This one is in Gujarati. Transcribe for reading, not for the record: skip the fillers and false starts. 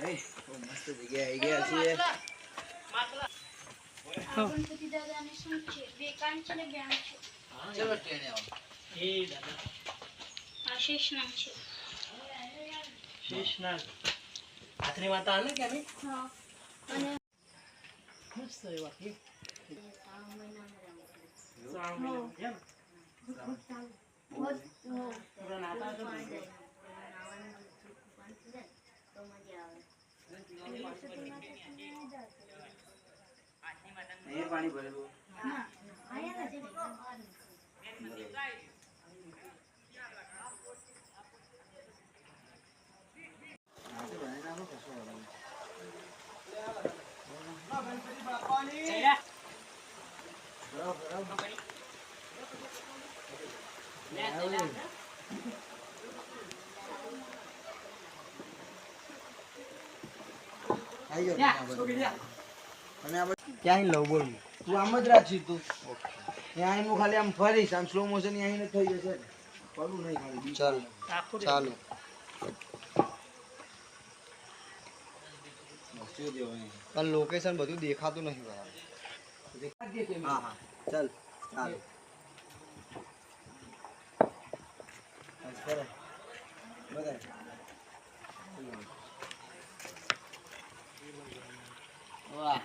નહીં મસ્ત જગ્યાએ આવી ગયા છીએ. ગણપતિ દાદાને શું છે? બે કાન છે ને બે આંખ છે. ચલો ટ્રેને આવો. એ દાદા આશીષ નામ છે. શેષનાગ હાથની માતા આને કે નહીં? હા અને મસ્ત એવા કે શ્રાવણ મહિનામાં શ્રાવણ મહિનામાં છે ને? પૂરા નાતા તો નહીં. એ પાણી ભરેલું. ક્યાંય લઉં બોલ તું આમ જ રાખી તું ત્યાં હું ખાલી આમ ફરીશ આમ સ્લો મોશન અહીં થઈ જશે પડું નહીં ખાલી ચાલ ચાલો પણ લોકેશન બધું દેખાતું નથી બરાબર. હા હા ચાલ ચાલો વાહ